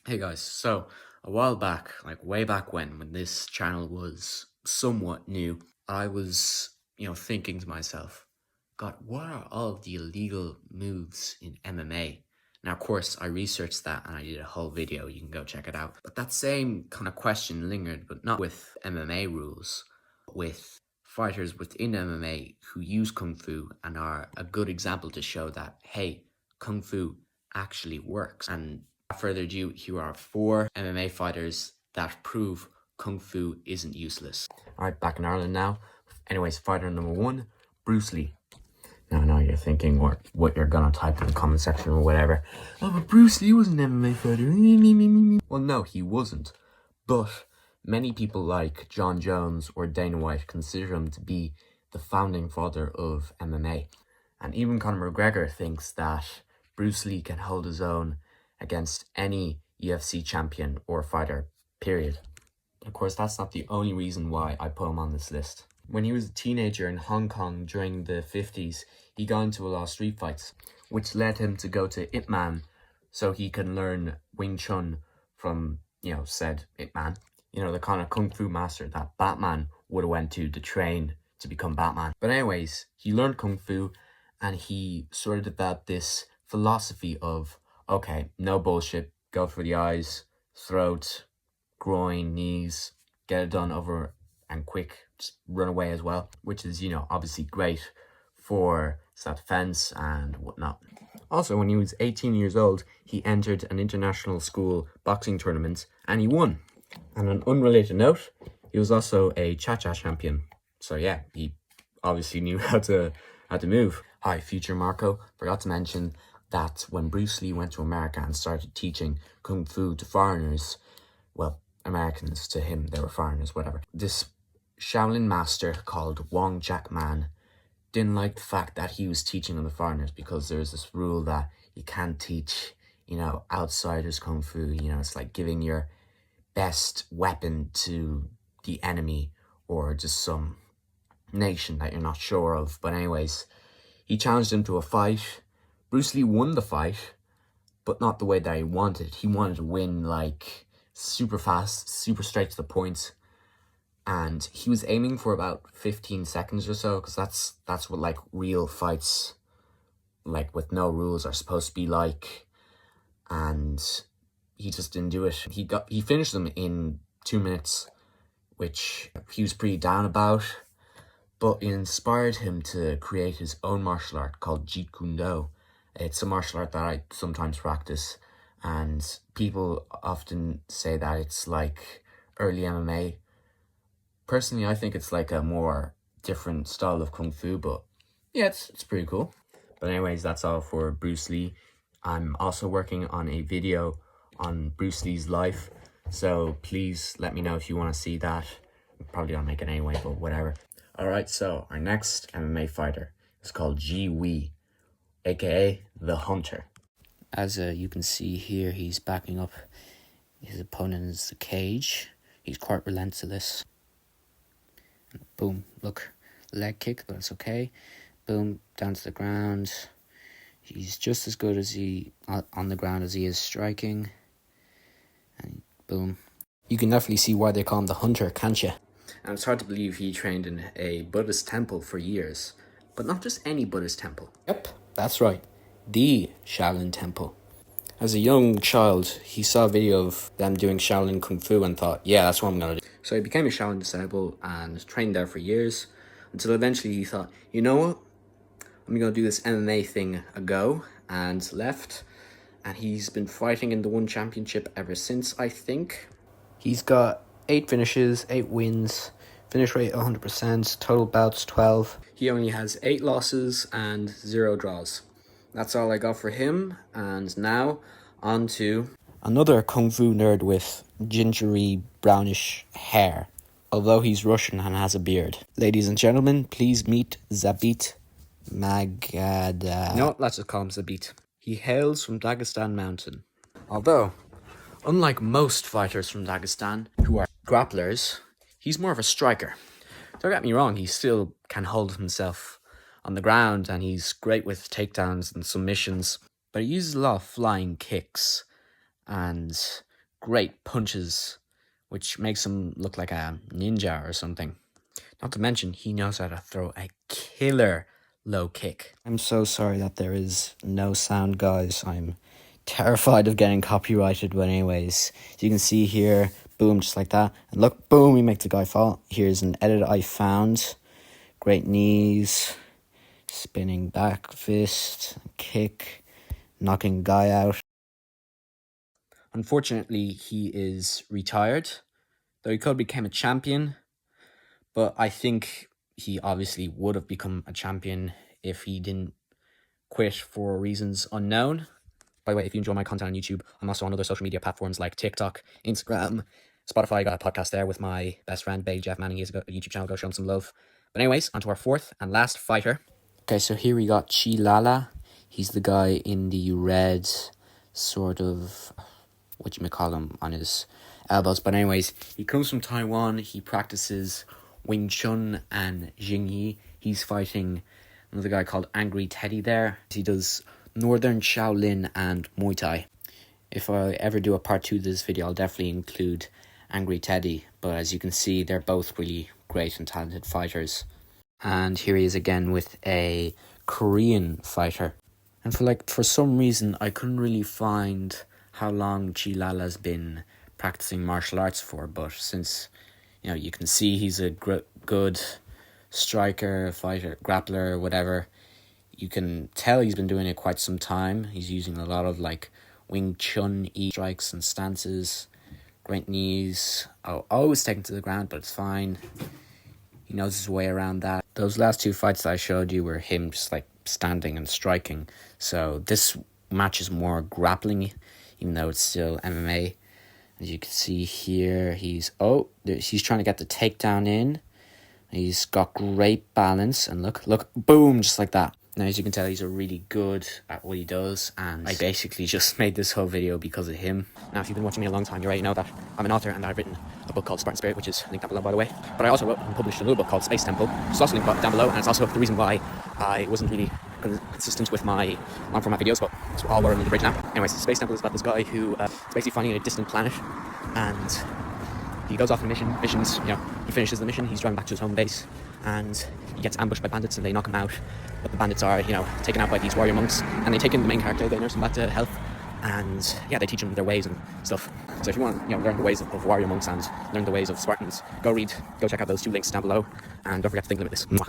Hey guys, so a while back, like way back when this channel was somewhat new, I was, thinking to myself, God, what are all of the illegal moves in MMA? Now, of course, I researched that and I did a whole video. You can go check it out. But that same kind of question lingered, but not with MMA rules, but with fighters within MMA who use Kung Fu and are a good example to show that, hey, Kung Fu actually works. And without further ado, here are 4 MMA fighters that prove Kung Fu isn't useless. Alright, back in Ireland now. Anyways, fighter number 1, Bruce Lee. Now you're thinking what you're gonna type in the comment section or whatever. Oh, but Bruce Lee was an MMA fighter. Well, no, he wasn't. But many people like John Jones or Dana White consider him to be the founding father of MMA. And even Conor McGregor thinks that Bruce Lee can hold his own against any UFC champion or fighter, period. Of course, that's not the only reason why I put him on this list. When he was a teenager in Hong Kong during the 50s, he got into a lot of street fights, which led him to go to Ip Man so he can learn Wing Chun from, said Ip Man. The kind of Kung Fu master that Batman would have went to train to become Batman. But anyways, he learned Kung Fu and he sort of developed this philosophy of, okay, no bullshit, go for the eyes, throat, groin, knees, get it done over and quick, just run away as well, which is, obviously great for self-defense and whatnot. Also, when he was 18 years old, he entered an international school boxing tournament and he won. And on an unrelated note, he was also a cha-cha champion. So yeah, he obviously knew how to move. Hi, future Marco. Forgot to mention that when Bruce Lee went to America and started teaching Kung Fu to foreigners, well, Americans, to him, they were foreigners, whatever. This Shaolin master called Wong Jack Man didn't like the fact that he was teaching on the foreigners because there's this rule that you can't teach, outsiders Kung Fu. It's like giving your best weapon to the enemy or just some nation that you're not sure of. But anyways, he challenged him to a fight. Bruce Lee won the fight, but not the way that he wanted. He wanted to win like super fast, super straight to the point. And he was aiming for about 15 seconds or so, because that's what like real fights, like with no rules, are supposed to be like. And he just didn't do it. He finished them in 2 minutes, which he was pretty down about. But it inspired him to create his own martial art called Jeet Kune Do. It's a martial art that I sometimes practice, and people often say that it's like early MMA. Personally, I think it's like a more different style of Kung Fu, but yeah, it's pretty cool. But anyways, that's all for Bruce Lee. I'm also working on a video on Bruce Lee's life, so please let me know if you want to see that. I'm probably gonna make it anyway, but whatever. Alright, so our next MMA fighter is called Ji Wei, aka The Hunter. As you can see here, he's backing up his opponent in the cage. He's quite relentless. Boom, look, leg kick, but it's okay. Boom, down to the ground. He's just as good as he on the ground as he is striking. And boom. You can definitely see why they call him the Hunter, can't you? And it's hard to believe he trained in a Buddhist temple for years. But not just any Buddhist temple. Yep, that's right. The Shaolin Temple. As a young child, he saw a video of them doing Shaolin Kung Fu and thought, yeah, that's what I'm going to do. So he became a Shaolin disciple and trained there for years, until eventually he thought, you know what? I'm going to do this MMA thing a go, and left. And he's been fighting in the One Championship ever since, I think. He's got 8 finishes, 8 wins, finish rate 100%, total bouts 12. He only has 8 losses and 0 draws. That's all I got for him, and now on to another Kung Fu nerd with gingery brownish hair, although he's Russian and has a beard. Ladies and gentlemen, please meet Zabit Magada. No, let's just call him Zabit. He hails from Dagestan Mountain. Although, unlike most fighters from Dagestan who are grapplers, he's more of a striker. Don't get me wrong, he still can hold himself on the ground and he's great with takedowns and submissions, but he uses a lot of flying kicks and great punches, which makes him look like a ninja or something. Not to mention, he knows how to throw a killer low kick. I'm so sorry that there is no sound, guys. I'm terrified of getting copyrighted, but anyways, as you can see here, boom, just like that. And look, boom, he makes the guy fall. Here's an edit I found. Great knees, spinning back fist, kick, knocking guy out. Unfortunately, he is retired, though he could become a champion. But I think he obviously would have become a champion if he didn't quit for reasons unknown. By the way, if you enjoy my content on YouTube, I'm also on other social media platforms like TikTok, Instagram, Spotify. I got a podcast there with my best friend, Bay Jeff Manning. He has a YouTube channel. Go show him some love. But anyways, on to our fourth and last fighter. Okay, so here we got Chi Lala. He's the guy in the red sort of, what you may call him, on his elbows. But anyways, he comes from Taiwan. He practices Wing Chun and Jingyi. He's fighting another guy called Angry Teddy there. He does Northern Shaolin and Muay Thai. If I ever do a part 2 of this video, I'll definitely include Angry Teddy. But as you can see, they're both really great and talented fighters. And here he is again with a Korean fighter. And for some reason, I couldn't really find how long Chi Lala's been practicing martial arts for. But since, you can see he's a good striker, fighter, grappler, whatever. You can tell he's been doing it quite some time. He's using a lot of Wing Chun strikes and stances. Great knees. Always taken to the ground, but it's fine. He knows his way around that. Those last 2 fights that I showed you were him just standing and striking. So this match is more grappling, even though it's still MMA. As you can see here, he's trying to get the takedown in. He's got great balance, and look, boom, just like that. Now, as you can tell, he's really good at what he does, and I basically just made this whole video because of him. Now, if you've been watching me a long time, you already know that I'm an author, and I've written a book called Spartan Spirit, which is linked down below, by the way. But I also wrote and published another book called Space Temple, which is also linked down below, and it's also the reason why I wasn't really consistent with my long format videos, but it's all water under the bridge now. Anyways, Space Temple is about this guy who is basically finding a distant planet, and he goes off on missions, he finishes the mission, he's driving back to his home base, and he gets ambushed by bandits, and they knock him out. But the bandits are, taken out by these warrior monks, and they take in the main character, they nurse him back to health, and they teach him their ways and stuff. So if you want to, learn the ways of warrior monks and learn the ways of Spartans, go check out those 2 links down below, and don't forget to think limitless. Mwah.